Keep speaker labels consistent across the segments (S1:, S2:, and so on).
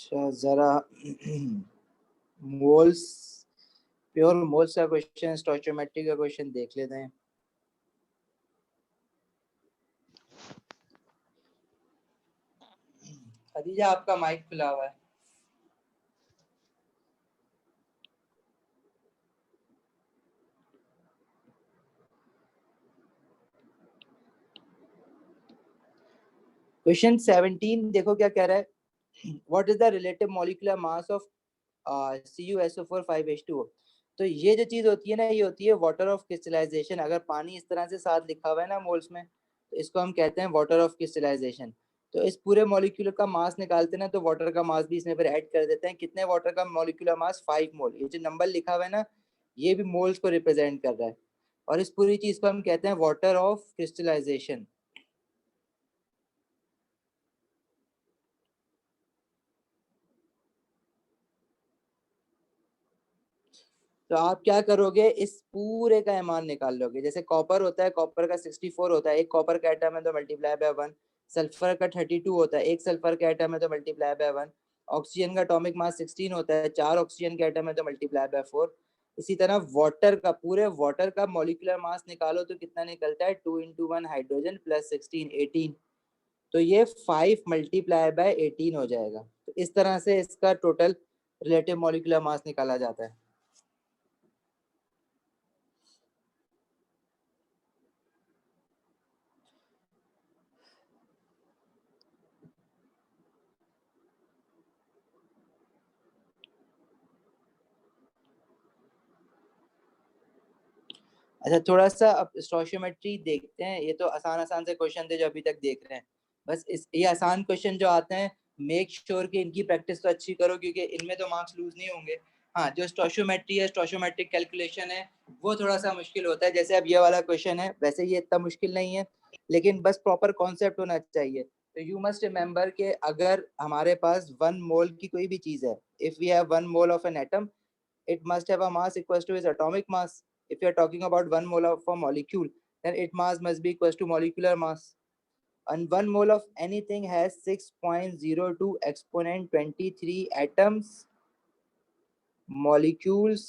S1: अच्छा जरा moles, pure moles का क्वेश्चन, स्टोइचोमेट्री का क्वेश्चन देख लेते हैं। खदीजा आपका माइक खुला हुआ है। क्वेश्चन 17 देखो क्या कह रहा है। What is the relative molecular mass of CuSO4 5H2O। तो ये जो चीज होती है ना, ये होती है वाटर ऑफ क्रिस्टलाइजेशन। अगर पानी इस तरह से साथ लिखा हुआ है ना मोल्स में, तो इसको हम कहते हैं वाटर ऑफ क्रिस्टलाइजेशन। तो इस पूरे मॉलिक्यूल का मास निकालते हैं ना, तो वाटर का मास भी इसमें फिर ऐड कर देते हैं। कितने वाटर का मॉलिक्यूलर मास? 5 मोल। ये जो नंबर लिखा हुआ है ना, ये भी मोल्स को रिप्रेजेंट कर रहा है। और इस पूरी चीज को हम कहते हैं वाटर ऑफ क्रिस्टलाइजेशन। तो आप क्या करोगे, इस पूरे का एमान निकाल लोगे। जैसे कॉपर होता है, कॉपर का 64 होता है, एक कॉपर का एटम है तो मल्टीप्लाई बाय 1। सल्फर का 32 होता है, एक सल्फर का एटम है तो मल्टीप्लाई बाय 1। ऑक्सीजन का एटॉमिक मास 16 होता है, 4 ऑक्सीजन के एटम है तो मल्टीप्लाई बाय 4। इसी तरह वाटर का, पूरे वाटर का मॉलिक्यूलर मास निकालो तो कितना निकलता है? 2 × 1 हाइड्रोजन प्लस 16 18। तो ये 5 मल्टीप्लाई बाय 18 हो जाएगा। तो इस तरह से इसका टोटल रिलेटिव मॉलिक्यूलर मास निकाला जाता है। अच्छा थोड़ा सा अब स्टोइचियोमेट्री देखते हैं। ये तो आसान आसान से क्वेश्चन थे जो अभी तक देख रहे हैं। बस इस ये आसान क्वेश्चन जो आते हैं, मेक श्योर कि इनकी प्रैक्टिस तो अच्छी करो, क्योंकि इनमें तो मार्क्स लूज नहीं होंगे। हाँ, जो स्टोइचियोमेट्री है, स्टोइचियोमेट्रिक कैलकुलेशन है, वो थोड़ा सा मुश्किल होता है। जैसे अब ये वाला क्वेश्चन है, वैसे ये इतना मुश्किल नहीं है, लेकिन बस प्रॉपर कॉन्सेप्ट होना चाहिए। तो यू मस्ट रिमेंबर के अगर हमारे पास 1 मोल की कोई भी चीज है, if we have 1 mole of an atom, it must have a mass equals to its atomic mass. If you are talking about 1 mole of a molecule, then its mass must be equals to molecular mass. And 1 mole of anything has 6.02 exponent 23 atoms, molecules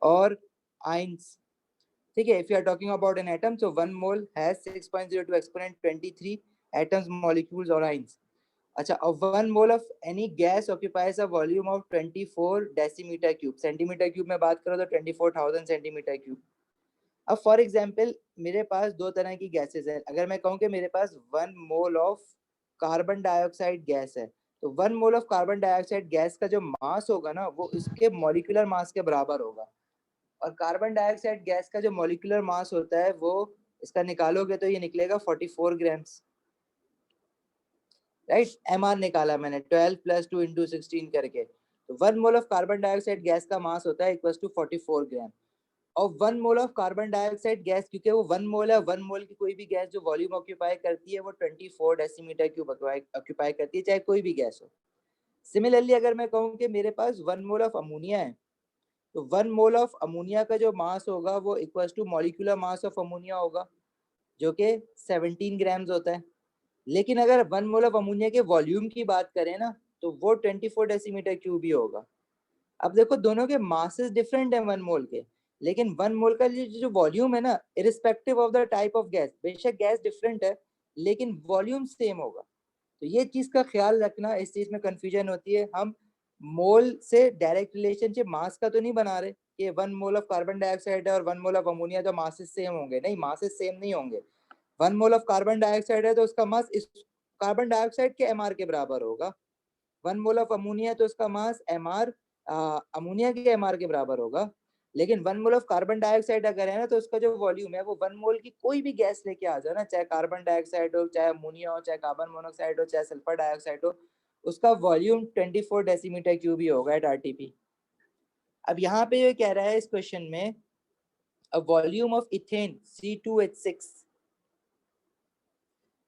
S1: or ions. ठीक है, if you are talking about an atom, so 1 mole has 6.02 exponent 23 atoms, molecules or ions. अच्छा, अब 1 mole of any gas occupies a volume of 24 decimetre cube. Centimetre cube में बात करो तो 24,000 centimetre cube. अब for example मेरे पास दो तरह की गैसेस है। अगर मैं कहूँ कि मेरे पास 1 mole of carbon dioxide gas है, तो 1 mole of carbon dioxide gas का जो मास होगा ना, वो इसके मॉलिक्यूलर मास के बराबर होगा। और कार्बन डाइऑक्साइड गैस का जो मॉलिक्यूलर मास होता है, वो इसका निकालोगे तो ये निकलेगा 44 ग्राम्स। राइट, एमआर निकाला मैंने 12 + 2 × 16 करके। तो 1 mole of carbon dioxide gas का मास होता है इक्वल टू 44 ग्राम। और 1 mole of carbon dioxide gas, क्योंकि वो 1 मोल है, 1 मोल की कोई भी गैस जो वॉल्यूम ऑक्यूपाई करती है वो 24 डेसीमीटर क्यूब ऑक्यूपाई करती है, चाहे कोई भी गैस हो। सिमिलरली अगर मैं कहूँ कि मेरे पास 1 मोल ऑफ अमोनिया है, तो 1 मोल ऑफ अमोनिया का जो मास होगा वो equal to molecular mass of ammonia होगा, जो कि 17 ग्राम्स होता है। लेकिन अगर 1 मोल ऑफ अमोनिया के वॉल्यूम की बात करें ना, तो वो 24 डेसीमीटर क्यूब ही होगा। अब देखो दोनों के मासेस डिफरेंट है 1 मोल के, लेकिन 1 मोल का जो वॉल्यूम है ना, irrespective of the type of gas, बेशक गैस डिफरेंट है लेकिन वॉल्यूम सेम होगा। तो ये चीज का ख्याल रखना, इस चीज में कंफ्यूजन होती है। हम मोल से डायरेक्ट रिलेशनशिप मास का तो नहीं बना रहे कि 1 मोल ऑफ कार्बन डाइऑक्साइड है और 1 मोल ऑफ अमोनिया, तो मासेस सेम होंगे। नहीं, मासेस सेम नहीं होंगे। 1 मोल ऑफ कार्बन डाइऑक्साइड है तो उसका मास इस कार्बन डाइऑक्साइड के एमआर के बराबर होगा। 1 मोल ऑफ अमोनिया तो उसका मास एमआर अमोनिया के एमआर के बराबर होगा। लेकिन 1 मोल ऑफ कार्बन डाइऑक्साइड अगर है ना, तो उसका जो वॉल्यूम है वो 1 मोल की कोई भी गैस लेके आ जाओ ना, चाहे कार्बन डाइऑक्साइड हो, चाहे अमोनिया हो, चाहे कार्बन मोनोऑक्साइड हो, चाहे सल्फर डाइऑक्साइड हो, उसका वॉल्यूम 24 डेसीमीटर क्यूब ही होगा एट आरटीपी। अब यहाँ पे ये कह रहा है इस क्वेश्चन में, a volume of ethane C2H6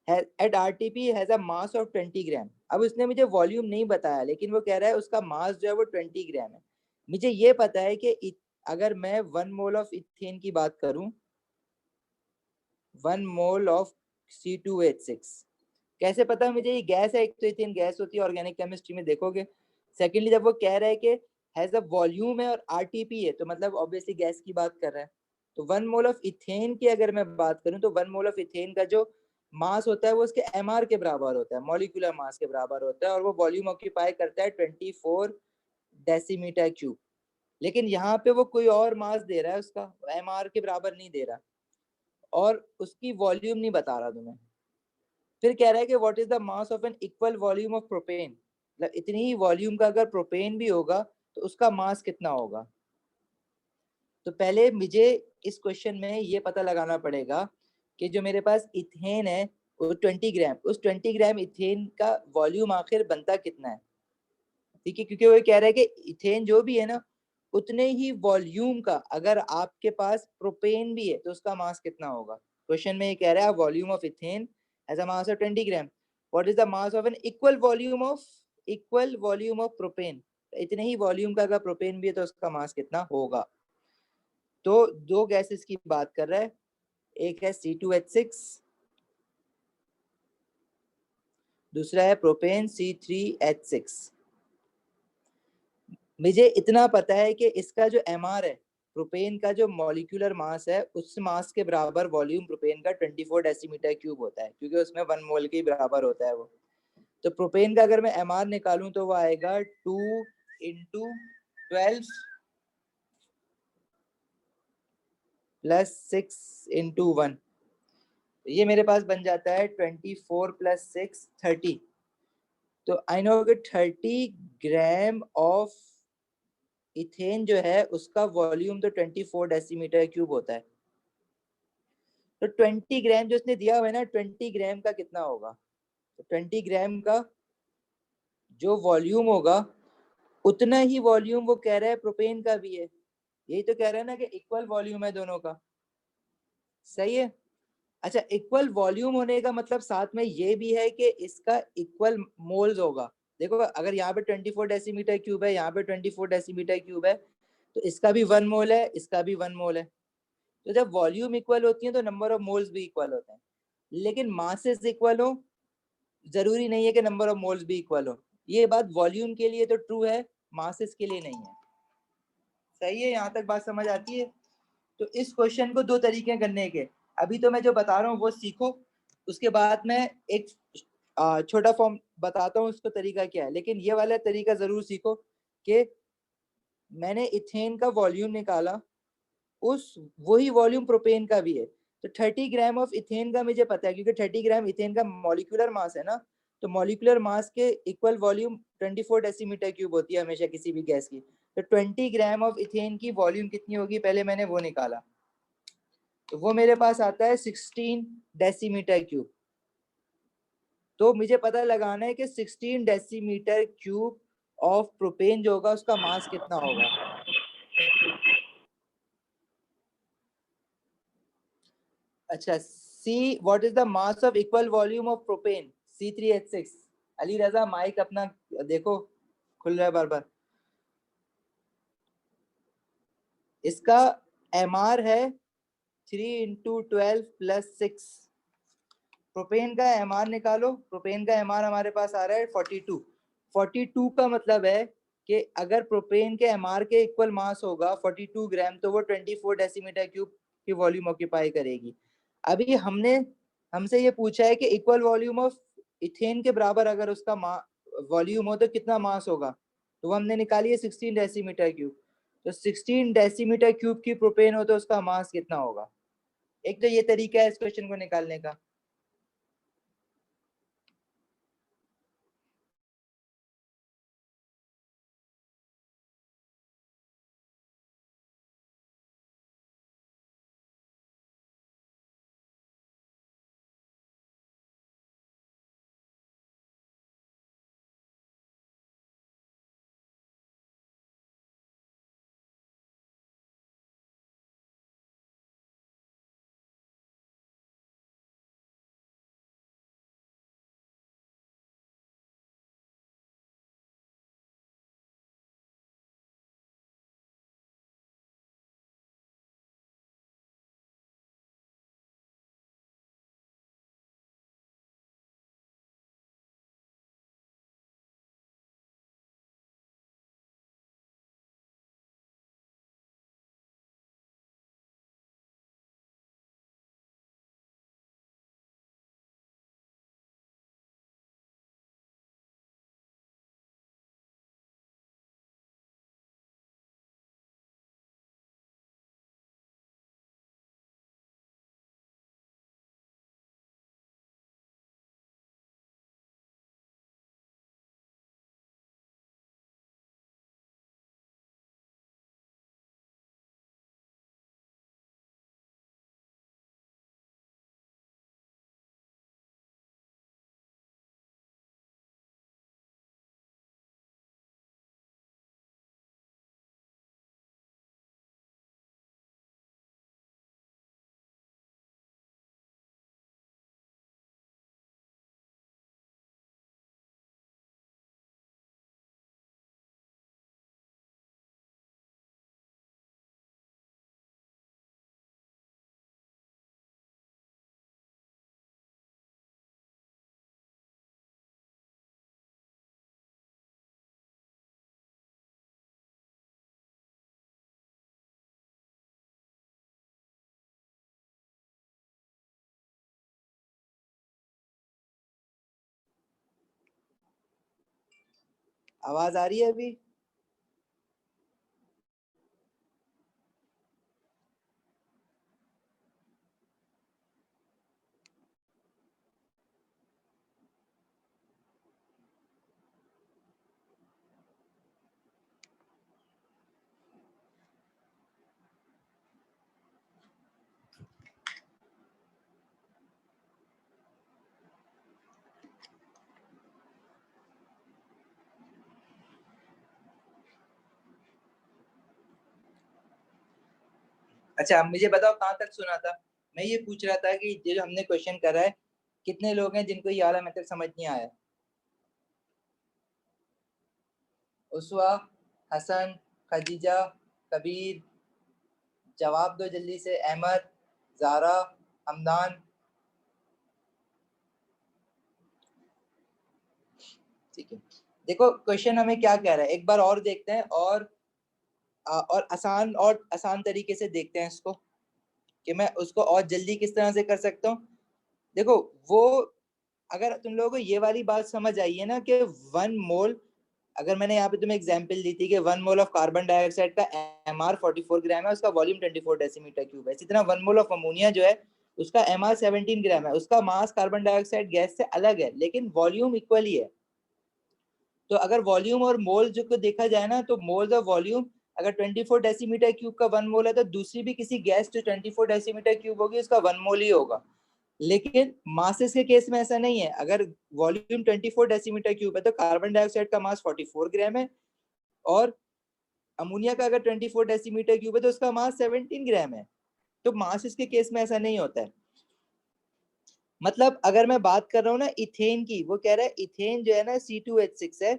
S1: at RTP has a mass of 20 ग्राम। अब उसने मुझे वॉल्यूम नहीं बताया, लेकिन वो कह रहा है उसका मास जो है वो 20 ग्राम है। मुझे ये पता है कि अगर मैं 1 मोल ऑफ इथेन की बात करूं, 1 मोल ऑफ C2H6, कैसे पता मुझे ये गैस है? एक तो इथेन गैस होती है ऑर्गेनिक केमिस्ट्री में देखोगे। सेकेंडली जब वो कह रहा है कि हैज अ वॉल्यूम है और आरटीपी है, तो मतलब ऑब्वियसली गैस की बात कर रहा है। तो 1 मोल ऑफ इथेन की अगर मैं बात करूं तो 1 मोल ऑफ इथेन का जो मास होता है वो उसके एमआर के बराबर होता है, मॉलिक्यूलर मास के बराबर होता है, और वो वॉल्यूम ऑक्यूपाई करता है 24 डेसीमीटर क्यूब। लेकिन यहाँ पे वो कोई और मास दे रहा है, उसका एमआर के बराबर नहीं दे रहा, और उसकी वॉल्यूम नहीं बता रहा तुम्हें। फिर कह रहा है कि what is the mass of an equal volume of propane, मतलब इतनी ही वॉल्यूम का अगर प्रोपेन भी होगा तो उसका मास कितना होगा। तो पहले मुझे इस क्वेश्चन में ये पता लगाना पड़ेगा कि जो मेरे पास इथेन है वो 20 ग्राम, उस 20 ग्राम इथेन का वॉल्यूम आखिर बनता कितना है। ठीक है, क्योंकि वो कह रहा है कि इथेन जो भी है ना उतने ही वॉल्यूम का अगर आपके पास प्रोपेन भी है तो उसका मास कितना होगा। क्वेश्चन में ये कह रहा है volume of ethane as a mass of 20 gram, what is the mass of an equal volume of propane. इतने ही वॉल्यूम का अगर प्रोपेन भी है तो उसका मास कितना होगा। तो दो गैसेस की बात कर रहा है, एक है C2H6, दूसरा है प्रोपेन C3H6। मुझे इतना पता है कि इसका जो एमआर है, प्रोपेन का जो मॉलिक्यूलर मास है उस मास के बराबर वॉल्यूम प्रोपेन का 24 डेसीमीटर क्यूब होता है, क्योंकि उसमें 1 मोल के बराबर होता है वो। तो प्रोपेन का अगर मैं एमआर निकालूं तो वो आएगा 2 × 12 + 6 × 1। ये मेरे पास बन जाता है 24 + 6 30। तो आई नो कि 30 ग्राम ऑफ इथेन जो है उसका वॉल्यूम तो 24 डेसीमीटर क्यूब होता है। तो 20 ग्राम जो उसने दिया हुआ है ना, 20 ग्राम का कितना होगा। तो 20 ग्राम का जो वॉल्यूम होगा उतना ही वॉल्यूम वो कह रहा है प्रोपेन का भी है। यही तो कह रहा है ना कि इक्वल वॉल्यूम है दोनों का। सही है। अच्छा, इक्वल वॉल्यूम होने का मतलब साथ में ये भी है कि इसका इक्वल मोल्स होगा। देखो अगर यहाँ पे 24 डेसीमीटर क्यूब है, यहाँ पे 24 डेसीमीटर क्यूब है, तो इसका भी 1 मोल है, इसका भी 1 मोल है। तो जब वॉल्यूम इक्वल होती है तो नंबर ऑफ मोल्स भी इक्वल होते हैं। लेकिन मासेस इक्वल हो जरूरी नहीं है कि नंबर ऑफ मोल्स भी इक्वल हो। ये बात वॉल्यूम के लिए तो ट्रू है, मासेस के लिए नहीं है। सही है, यहाँ तक बात समझ आती है। तो इस क्वेश्चन को दो तरीके करने के, अभी तो मैं जो बता रहा हूँ वो सीखो, उसके बाद मैं एक छोटा फॉर्म बताता हूँ उसको तरीका क्या है। लेकिन ये वाला तरीका जरूर सीखो कि मैंने इथेन का वॉल्यूम निकाला, उस वही वॉल्यूम प्रोपेन का भी है। तो 30 ग्राम ऑफ इथेन का मुझे पता है, क्योंकि 30 ग्राम इथेन का मॉलिक्यूलर मास है ना। तो मॉलिक्यूलर मास के इक्वल वॉल्यूम 24 डेसीमीटर क्यूब होती है हमेशा किसी भी गैस की। तो 20 ग्राम ऑफ इथेन की वॉल्यूम कितनी होगी, पहले मैंने वो निकाला, तो वो मेरे पास आता है 16 डेसीमीटर क्यूब। तो मुझे पता लगाना है कि 16 डेसीमीटर क्यूब ऑफ प्रोपेन जो होगा उसका मास कितना होगा। अच्छा, see what is the mass of equal volume of propane C3H6। Ali Raza mike अपना देखो, खुल रहा है बार बार। इसका एमआर है 3 × 12 + 6। प्रोपेन का एमआर निकालो, प्रोपेन का एमआर हमारे पास आ रहा है 42। 42 का मतलब है कि अगर प्रोपेन के एमआर के इक्वल मास होगा 42 ग्राम, तो वो 24 डेसीमीटर क्यूब की वॉल्यूम ऑक्यूपाई करेगी। अभी हमने हमसे ये पूछा है कि इक्वल वॉल्यूम ऑफ इथेन के बराबर अगर उसका वॉल्यूम हो तो कितना मास होगा। तो वो हमने निकाली है 16 डेसीमीटर क्यूब। तो 16 डेसीमीटर क्यूब की प्रोपेन हो तो उसका मास कितना होगा। एक तो ये तरीका है इस क्वेश्चन को निकालने का। आवाज आ रही है अभी? अच्छा, अब मुझे बताओ कहाँ तक सुना था। मैं ये पूछ रहा था कि ये जो हमने क्वेश्चन करा है, कितने लोग हैं जिनको ये वाला मेथड समझ नहीं आया? उसवा, हसन, खदीजा, कबीर, जवाब दो जल्दी से। अहमद, जारा, हमदान। ठीक है, देखो क्वेश्चन हमें क्या कह रहा है, एक बार और देखते हैं, और आसान तरीके से देखते हैं इसको, कि मैं उसको और जल्दी किस तरह से कर सकता हूँ। देखो, वो अगर तुम लोगों को ये वाली बात समझ आई है ना कि 1 मोल, अगर मैंने यहाँ पे तुम्हें एग्जांपल दी थी कि 1 मोल ऑफ कार्बन डाइऑक्साइड का एमआर 44 ग्राम है, उसका वॉल्यूम 24 डेसीमीटर क्यूब है। इसी तरह 1 मोल ऑफ अमोनिया जो है, उसका एमआर 17 ग्राम है, उसका मास कार्बन डाइऑक्साइड गैस से अलग है, लेकिन वॉल्यूम इक्वल ही है। तो अगर वॉल्यूम और मोल जो को देखा जाए ना, तो मोल्स और वॉल्यूम, अगर 24 डेसीमीटर क्यूब का 1 मोल है, तो दूसरी भी किसी गैस जो 24 डेसीमीटर क्यूब होगी, उसका 1 मोल ही होगा। लेकिन मासेस के केस में ऐसा नहीं है। अगर वॉल्यूम 24 डेसीमीटर क्यूब है, तो कार्बन डाइऑक्साइड का मास 44 ग्राम है, और अमोनिया का अगर 24 डेसीमीटर क्यूब है, तो उसका मास 17 ग्राम है। तो मासेस के केस में ऐसा नहीं होता है। मतलब अगर मैं बात कर रहा हूँ ना इथेन की, वो कह रहा है इथेन जो है ना C2H6 है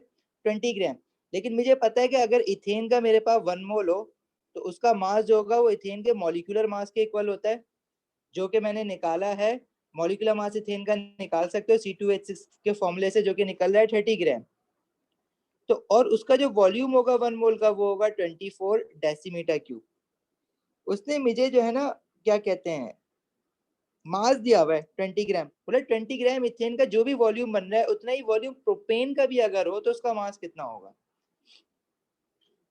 S1: 20 ग्राम, लेकिन मुझे पता है कि अगर इथेन का मेरे पास 1 मोल हो, तो उसका मास जो होगा वो इथेन के मॉलिक्यूलर मास के इक्वल होता है, जो कि मैंने निकाला है। मॉलिक्यूलर मास इथेन का निकाल सकते हो C2H6 के फॉर्मूले से, जो कि निकल रहा है 30 ग्राम। तो और उसका जो वॉल्यूम होगा 1 मोल का, वो होगा 24 डेसीमीटर क्यूब। उसने मुझे जो है ना, क्या कहते हैं, मास दिया हुआ है 20 ग्राम। बोले 20 ग्राम इथेन का जो भी वॉल्यूम बन रहा है, उतना ही वॉल्यूम प्रोपेन का भी अगर हो, तो उसका मास कितना होगा।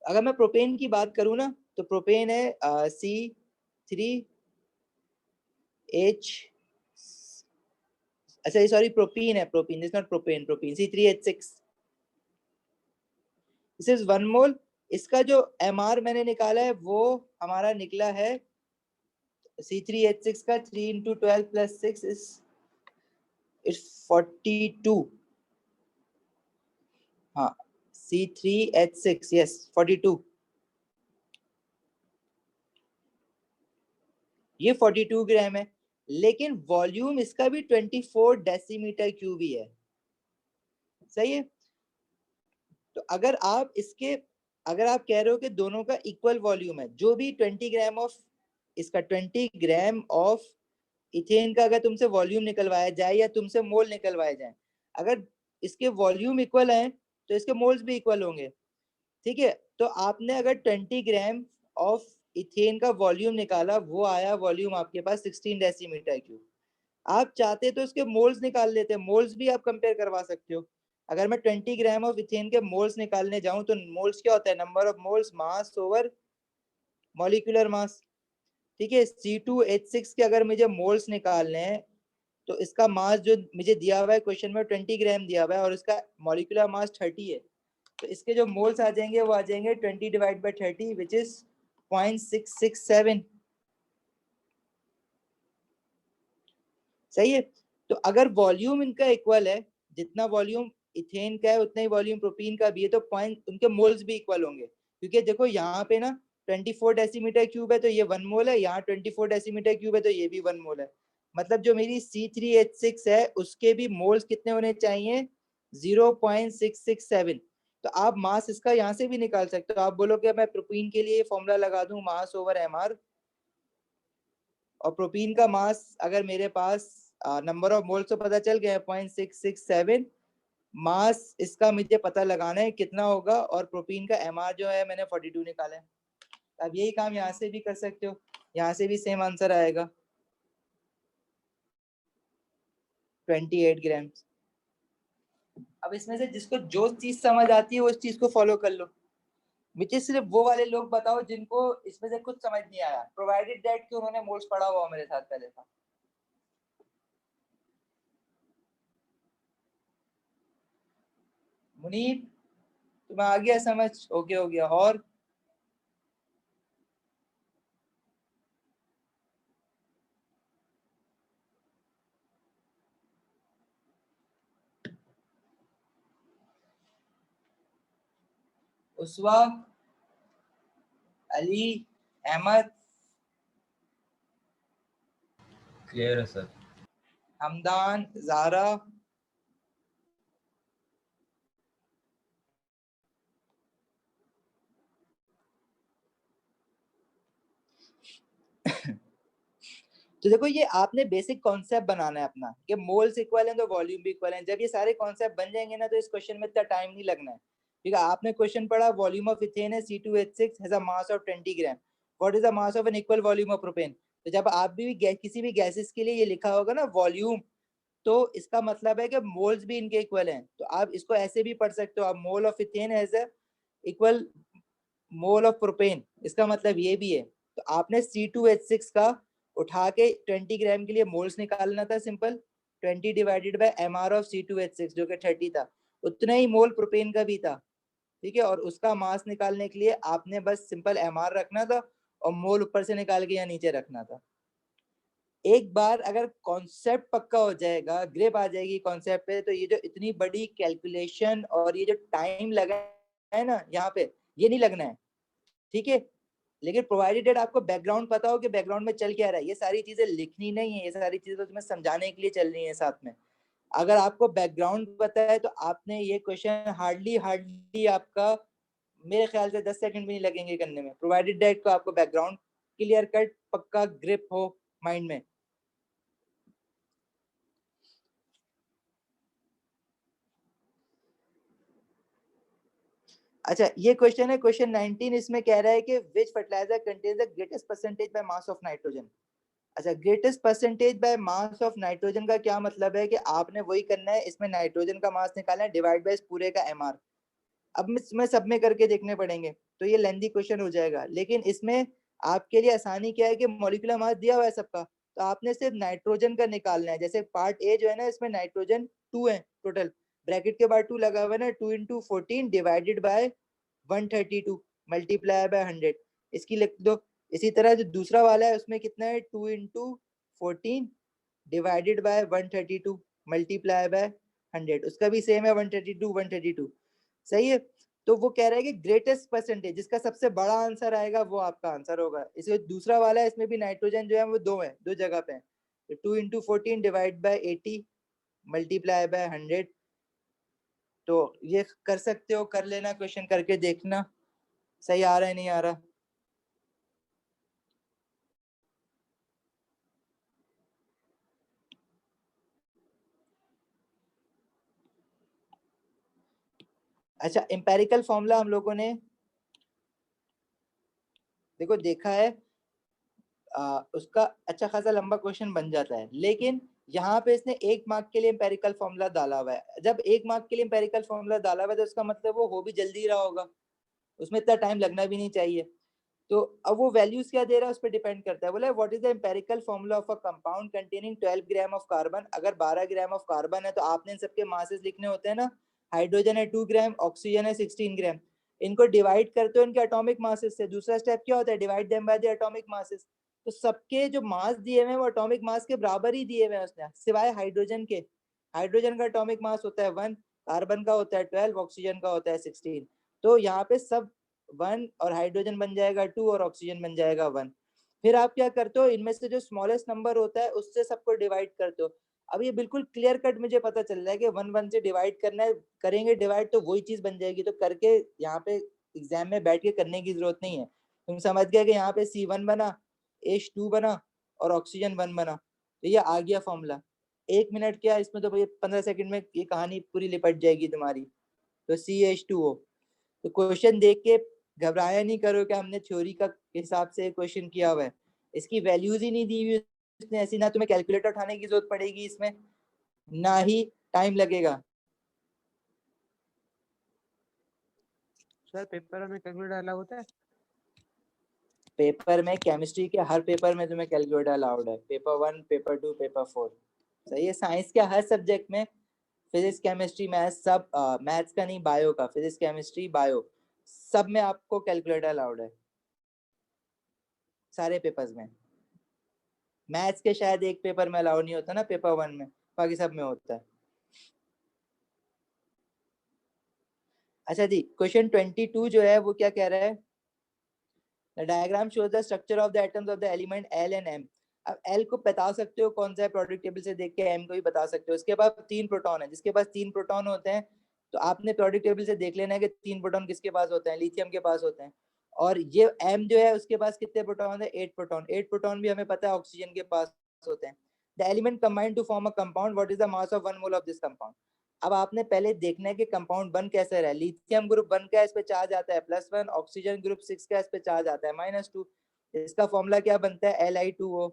S1: अगर मैं प्रोपेन की बात करूं ना, तो प्रोपेन है C3H, अच्छा ये सॉरी प्रोपीन है, propene is not propane, propene C3H6, this is 1 मोल। इसका जो एमआर मैंने निकाला है, वो हमारा निकला है C3H6 का 3 into 12 plus 6 is 42। हाँ, C3H6, यस 42, ये 42 ग्राम है। लेकिन वॉल्यूम इसका भी 24 डेसीमीटर क्यूब ही है, सही है। तो अगर आप कह रहे हो कि दोनों का इक्वल वॉल्यूम है, जो भी 20 ग्राम ऑफ इसका 20 ग्राम ऑफ इथेन का अगर तुमसे वॉल्यूम निकलवाया जाए, या तुमसे मोल निकलवाए जाए, अगर इसके वॉल्यूम इक्वल है, तो इसके मोल्स भी इक्वल होंगे, ठीक है। तो आपने अगर 20 ग्राम ऑफ इथेन का वॉल्यूम निकाला, वो आया वॉल्यूम आपके पास 16 डेसीमीटर क्यूब। आप चाहते तो उसके मोल्स निकाल लेते, मोल्स भी आप कंपेयर करवा सकते हो। अगर मैं 20 ग्राम ऑफ इथेन के मोल्स निकालने जाऊं, तो मोल्स क्या होता है, number of moles mass over molecular mass, ठीक है। C2H6 के अगर मुझे मोल्स निकालने हैं, तो इसका मास जो मुझे दिया हुआ है क्वेश्चन में 20 ग्राम दिया हुआ है, और इसका मॉलिक्यूलर मास 30 है। तो इसके जो मोल्स आ जाएंगे, वो आ जाएंगे 20 डिवाइड बाई 30, विच इज 0.667, सही है। तो अगर वॉल्यूम इनका इक्वल है, जितना वॉल्यूम इथेन का है उतना ही वॉल्यूम प्रोपीन का भी है, तो पॉइंट उनके मोल्स भी इक्वल होंगे। क्योंकि देखो यहाँ पे ना 24 डेसीमीटर क्यूब है, तो ये 1 मोल है, यहाँ 24 डेसीमीटर क्यूब है, तो ये भी 1 मोल है। मतलब जो मेरी C3H6 है, उसके भी मोल्स कितने होने चाहिए, 0.667। तो आप मास इसका यहाँ से भी निकाल सकते हो। आप बोलो कि मैं प्रोपीन के लिए फॉर्मूला लगा दूं, मास ओवर एमआर, और प्रोपीन का मास अगर मेरे पास नंबर ऑफ मोल्स तो पता चल गया 0.667, मास इसका मुझे पता लगाना है कितना होगा, और प्रोपीन का एमआर जो है मैंने 42 निकाला है। अब यही काम यहाँ से भी कर सकते हो, यहाँ से भी सेम आंसर आएगा 28 ग्राम। अब इसमें से जिसको जो चीज समझ आती है उस चीज को फॉलो कर लो। मुझे सिर्फ वो वाले लोग बताओ जिनको इसमें से कुछ समझ नहीं आया, प्रोवाइडेड दैट कि उन्होंने मोल्स पढ़ा हुआ मेरे साथ पहले था। मुनीर तुम्हें आ गया समझ? ओके हो गया। और उसवा, अली, अहमद,
S2: क्लियर है सर।
S1: हमदान, जारा, तो देखो ये आपने बेसिक कॉन्सेप्ट बनाना है अपना कि मोल्स इक्वल है तो वॉल्यूम भी इक्वल है। जब ये सारे कॉन्सेप्ट बन जाएंगे ना तो इस क्वेश्चन में इतना टाइम नहीं लगना है। ठीक है, आपने क्वेश्चन पढ़ा वॉल्यूम ऑफ इथेन है C2H6 has a mass of 20 gram, what is the mass of an equal volume of propane. तो जब आप भी किसी भी गैसेस के लिए ये लिखा होगा ना वॉल्यूम, तो इसका मतलब है कि मोल्स भी इनके इक्वल हैं। तो आप इसको ऐसे भी पढ़ सकते हो, आप mole of ethane has a equal mole of propane, इसका मतलब ये भी है। तो आपने C2H6 का उठा के 20 ग्राम के लिए मोल्स निकालना था, simple 20 divided by mr of C2H6 जो कि 30 था, उतना ही मोल प्रोपेन का भी था। ठीक है, और उसका मास निकालने के लिए आपने बस सिंपल mr रखना था और मोल ऊपर से निकाल के या नीचे रखना था। एक बार अगर कॉन्सेप्ट पक्का हो जाएगा, ग्रिप आ जाएगी कॉन्सेप्ट पे, तो ये जो इतनी बड़ी कैलकुलेशन और ये जो टाइम लगा है ना यहाँ पे, ये नहीं लगना है। ठीक है, लेकिन प्रोवाइडेड डेट आपको बैकग्राउंड पता हो कि बैकग्राउंड में चल क्या रहा है। ये सारी चीजें लिखनी नहीं है, ये सारी चीजें तो तुम्हें समझाने के लिए चल रही है साथ में। अगर आपको बैकग्राउंड पता है तो आपने ये क्वेश्चन हार्डली हार्डली आपका मेरे ख्याल से 10 सेकंड भी नहीं लगेंगे करने में, प्रोवाइडेड डेट को आपको बैकग्राउंड क्लियर कट पक्का ग्रिप हो माइंड में। अच्छा ये क्वेश्चन है क्वेश्चन 19, इसमें कह रहा है कि which fertilizer contains the greatest percentage by mass of nitrogen. अच्छा greatest percentage by mass of nitrogen का क्या मतलब है कि आपने वही करना है, इसमें नाइट्रोजन का मास निकालना है डिवाइड बाय इस पूरे का mr। अब इसमें सब में करके देखने पड़ेंगे तो ये लेंथी क्वेश्चन हो जाएगा, लेकिन इसमें आपके लिए आसानी क्या है कि मॉलिक्यूलर मास दिया हुआ है सबका, तो आपने सिर्फ नाइट्रोजन का निकालना है। जैसे पार्ट ए जो है ना इसमें नाइट्रोजन 2 है टोटल, ब्रैकेट के बाद 2 लगा हुआ है ना, 2 into 14 divided by 132 multiply by 100, इसकी लिख दो। इसी तरह जो दूसरा वाला है उसमें कितना है 2 into 14 divided by 132 multiply by 100, उसका भी सेम है 132 132। सही है, तो वो कह रहा है कि ग्रेटेस्ट परसेंटेज जिसका सबसे बड़ा आंसर आएगा वो आपका आंसर होगा। इसे दूसरा वाला है इसमें भी नाइट्रोजन जो है वो दो है, दो जगह पे है, तो 2 into 14 divide by 80 multiply by 100। तो ये कर सकते हो, कर लेना, क्वेश्चन करके देखना सही आ रहा है नहीं आ रहा। अच्छा एम्पेरिकल फॉर्मूला हम लोगों ने देखो देखा है, उसका अच्छा खासा लंबा क्वेश्चन बन जाता है, लेकिन यहाँ पे इसने 1 मार्क के लिए एम्पेरिकल फॉर्मूला डाला हुआ है। जब 1 मार्क के लिए एम्पेरिकल फॉर्मूला डाला हुआ है तो उसका मतलब वो हो भी जल्दी रहा होगा, उसमें इतना टाइम लगना भी नहीं चाहिए। तो अब वो वैल्यूज क्या दे रहा है उस पर डिपेंड करता है। बोला what is the empirical formula of a compound containing 12 gram of carbon. अगर 12 ग्राम ऑफ कार्बन है तो आपने इन सबके मासेस लिखने होते हैं ना, हाइड्रोजन है 2 ग्राम, ऑक्सीजन है 16 ग्राम, इनको डिवाइड करते हो इनके एटॉमिक मासेस से। दूसरा स्टेप क्या होता है, divide them by the atomic masses. तो सबके जो मास दिए हुए हैं वो एटॉमिक मास के बराबर ही दिए हुए हैं उसने, सिवाय हाइड्रोजन के। हाइड्रोजन का एटॉमिक मास होता है 1, कार्बन का होता है 12, ऑक्सीजन का होता है 16। तो यहाँ पे सब 1 और हाइड्रोजन बन जाएगा 2 और ऑक्सीजन बन जाएगा 1। फिर आप क्या करते हो, इनमें से जो स्मॉलेस्ट नंबर होता है उससे सबको डिवाइड करते हो। अब ये बिल्कुल क्लियर कट मुझे पता चल रहा है कि 1 1 से डिवाइड करना है, करेंगे डिवाइड तो वही चीज बन जाएगी। तो करके यहाँ पे एग्जाम में बैठ के करने की जरूरत नहीं है, तुम समझ गए कि यहाँ पे C1 बना, H2 बना और ऑक्सीजन 1 बना, तो ये आ गया फॉर्मूला। 1 मिनट क्या इसमें, तो भाई 15 सेकंड में ये कहानी पूरी लिपट जाएगी तुम्हारी। तो CH2O। तो क्वेश्चन देख के घबराया नहीं करो कि हमने थ्योरी का हिसाब से क्वेश्चन किया हुआ है, इसकी वैल्यूज ही नहीं दी हुई उसने ऐसी, ना तुम्हें कैलकुलेटर उठाने की जरूरत पड़ेगी इसमें, ना ही टाइम लगेगा।
S3: सर पेपर में कैलकुलेटर अलाउ होता है?
S1: पेपर में केमिस्ट्री के हर पेपर में तुम्हें कैलकुलेटर अलाउड है, पेपर 1, पेपर 2, पेपर 4। सही है। साइंस के हर सब्जेक्ट में, फिजिक्स, केमिस्ट्री, मैथ्स, सब मैथ्स का नहीं, बायो का, फिजिक्स, केमिस्ट्री, बायो, सब में आपको कैलकुलेटर अलाउड है, सारे पेपर्स में। मैथ्स के शायद एक पेपर में अलाउ नहीं होता ना, पेपर 1 में, बाकी सब में होता है। अच्छा जी, क्वेश्चन 22 जो है वो क्या कह रहा है? The diagram shows the structure of the atoms of the element L and M. अब L को बता सकते हो कौन सा है, प्रोडक्ट टेबल से देख के M को भी बता सकते हो। इसके पास 3 प्रोटॉन है, जिसके पास 3 प्रोटॉन होते हैं तो आपने प्रोडक्ट टेबल से देख लेना है कि 3 प्रोटॉन किसके पास होते हैं, लिथियम के पास होते हैं। और ये M जो है उसके पास कितने प्रोटॉन है? 8 प्रोटॉन। 8 प्रोटॉन भी हमें पता है ऑक्सीजन के पास होते हैं। The element combine to form a compound, what is the mass of 1 mole of this compound. अब आपने पहले देखना है कि कंपाउंड बन कैसे रहा है। लिथियम ग्रुप 1 का, इस पे चार्ज आता है +1, ऑक्सीजन ग्रुप 6 का, इस पे चार्ज आता है -2। इसका फॉर्मूला क्या बनता है? Li2O।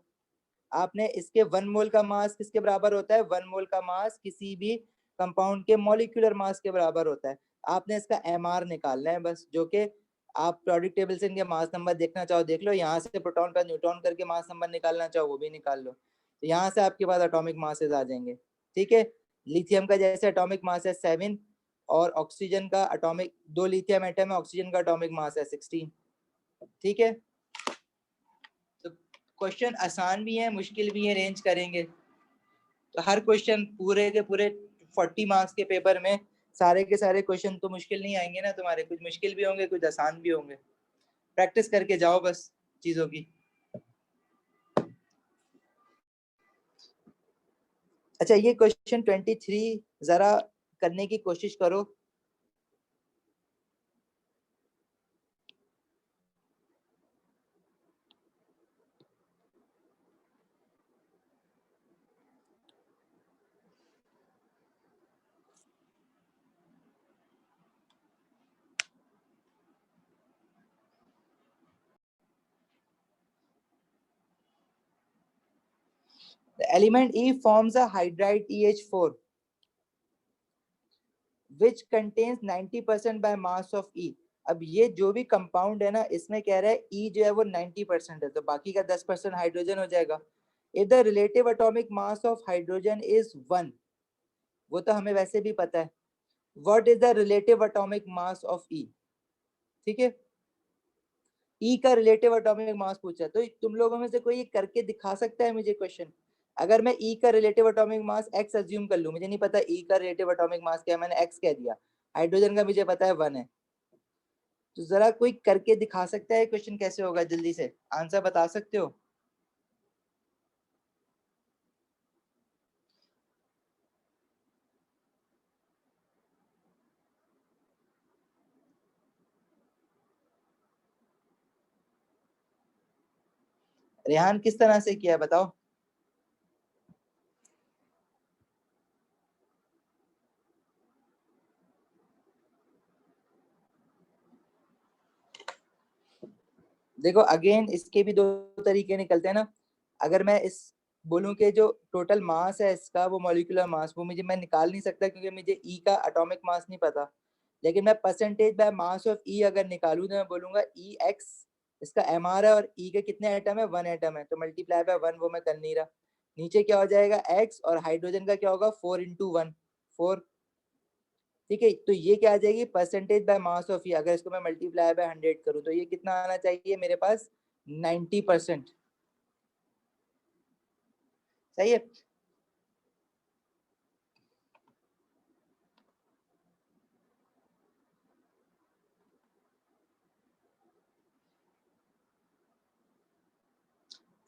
S1: आपने इसके 1 मोल का मास किसके बराबर होता है? 1 मोल का मास किसी भी कंपाउंड के मॉलिक्यूलर मास के बराबर होता है। आपने इसका mr निकालना है बस, जो कि आप प्रोडक्ट टेबल से इनके मास नंबर देखना चाहो देख लो, यहाँ से प्रोटॉन का न्यूट्रॉन करके मास नंबर निकालना चाहो वो भी निकाल लो, तो यहाँ से आपके पास एटॉमिक मासेस आ जाएंगे। ठीक है। लिथियम का जैसे एटॉमिक मास है 7, और ऑक्सीजन का एटॉमिक, 2 लिथियम एटम है, ऑक्सीजन का एटॉमिक मास है 16। ठीक है। तो क्वेश्चन आसान भी है, मुश्किल भी है, रेंज करेंगे तो हर क्वेश्चन पूरे के पूरे 40 मार्क्स के पेपर में सारे के सारे क्वेश्चन तो मुश्किल नहीं आएंगे ना तुम्हारे, कुछ मुश्किल भी होंगे, कुछ आसान भी होंगे। प्रैक्टिस करके जाओ बस चीजों की। अच्छा, ये क्वेश्चन 23 जरा करने की कोशिश करो। The element E forms a hydride EH4 which contains 90% by mass of E। अब ये जो भी कंपाउंड है ना, इसमें कह रहा है E जो है वो 90% है, तो बाकी का 10% हाइड्रोजन हो जाएगा। If the relative atomic mass of hydrogen is 1, वो तो हमें वैसे भी पता है। What is the relative atomic mass of E? ठीक है, E का रिलेटिव एटॉमिक मास पूछा है, तो तुम लोगों में से कोई ये करके दिखा सकता है मुझे क्वेश्चन? अगर मैं E का relative atomic mass x assume कर लूं, मुझे नहीं पता E का रिलेटिव एटॉमिक मास क्या है, मैंने x कह दिया, हाइड्रोजन का मुझे पता है 1 है, तो जरा कोई करके दिखा सकता है क्वेश्चन कैसे होगा? जल्दी से आंसर बता सकते हो? रेहान किस तरह से किया बताओ? देखो अगेन इसके भी दो तरीके निकलते हैं ना। अगर मैं इस बोलूं कि जो टोटल मास है इसका, वो मॉलिक्यूलर मास, वो मुझे मैं निकाल नहीं सकता क्योंकि मुझे ई का एटॉमिक मास नहीं पता। लेकिन मैं परसेंटेज बाय मास ऑफ ई अगर निकालूं तो मैं बोलूंगा ई एक्स, इसका एम आर है, और ई के कितने एटम है? 1 एटम है, तो मल्टीप्लाई बाय 1 वो मैं कर नहीं रहा। नीचे क्या हो जाएगा? एक्स, और हाइड्रोजन का क्या होगा? 4 × 1, 4। ठीक है, तो ये क्या आ जाएगी? परसेंटेज बाय मास ऑफ ई। अगर इसको मैं मल्टीप्लाई बाय 100 करूँ तो ये कितना आना चाहिए मेरे पास? 90%। सही है।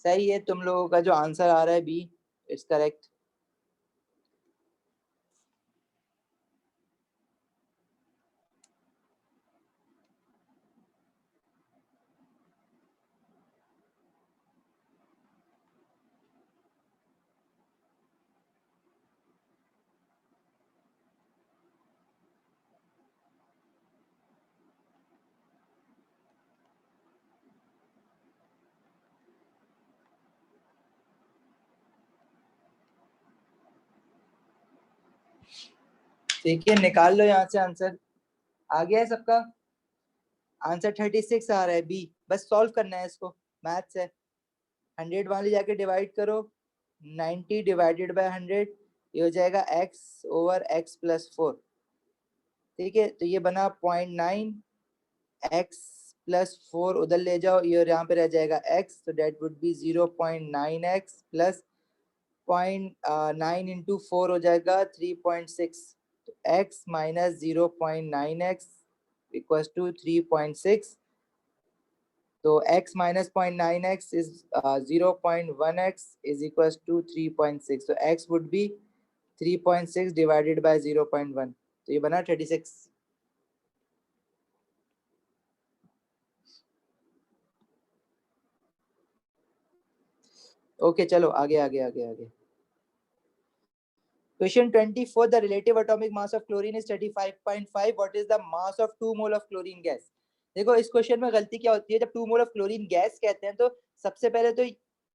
S1: सही है, तुम लोगों का जो आंसर आ रहा है बी, इट्स करेक्ट। ठीक है, निकाल लो यहाँ से आंसर। आ गया है सबका? आंसर 36 आ रहा है बी। बस सॉल्व करना है इसको, मैथ्स है। 100 वाले जाके डिवाइड करो, 90 डिवाइडेड बाय 100, ये हो जाएगा x ओवर x प्लस 4। ठीक है, तो ये बना 0.9, x प्लस 4 उधर ले जाओ, ये यहाँ पे रह जाएगा x, तो that would be 0.9x plus 0.9 into 4 हो जाएगा 3.6, तो x minus 0.9x equals to 3.6, तो x minus 0.9x is 0.1x is equals to 3.6, so x would be 3.6 divided by 0.1, तो ये बना 36। ओके चलो आगे आगे आगे आगे। Question 24, the relative atomic mass of chlorine is 35.5, what is the mass of 2 mole of chlorine gas? देखो इस क्वेश्चन में गलती क्या होती है, जब 2 मोल ऑफ क्लोरीन गैस कहते हैं तो सबसे पहले तो